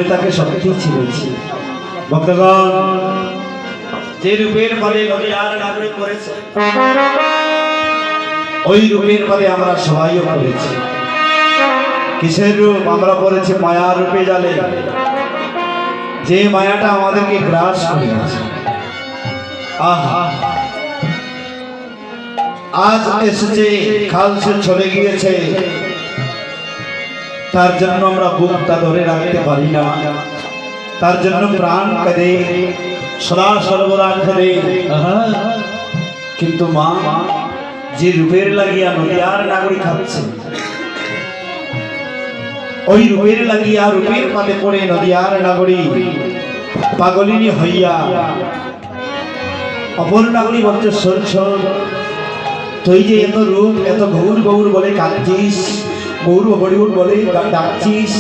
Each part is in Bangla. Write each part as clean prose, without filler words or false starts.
তাকে সত্যি চিনেছি। ভক্তগণ, যে রূপের পদে নদিয়ার নাগরিক করেছে, ওই রূপের পদে আমরা সবাইও করেছি। কিসের রূপ? আমরা পড়েছি মায়ার রূপে জালে, যে মায়াটা আমাদেরকে গ্রাস করে আছে। আহা, আজ এসেছে, কাল সে চলে গিয়েছে, তার জন্য আমরা বুকটা ধরে রাখতে পারি না, তার জন্য প্রাণ কাঁদে, সদা সর্বদা কাঁদে। কিন্তু মা যে রূপের লাগিয়া নদিয়ার নাগরিক খাচ্ছে, ওই রূপের লাগিয়া রূপের পাতে পড়ে নদিয়ার নাগরী পাগলিনী হইয়া অপর নাগরী বলছে, শোন শোন, তুই যে এত রূপ, এত গৌর গৌর বলে কাঁদছিস, গৌর হরিউর বলে ডাকছিস,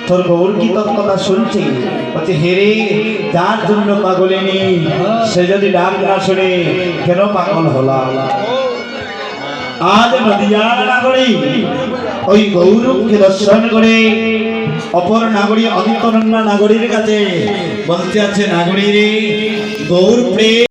তোর গৌর কি তোর কথা শুনছে? বলছে, হেরে, যার জন্য পাগলিনী, সে যদি ডাক না শুনে কেন পাগল হলা? আজ নদিয়ার নাগরী ওই গৌরবকে দর্শন করে অপর নাগরী অন্তরঙ্গা নাগরীর কাছে বলতে আছে, নাগরী রে, গৌর প্রেম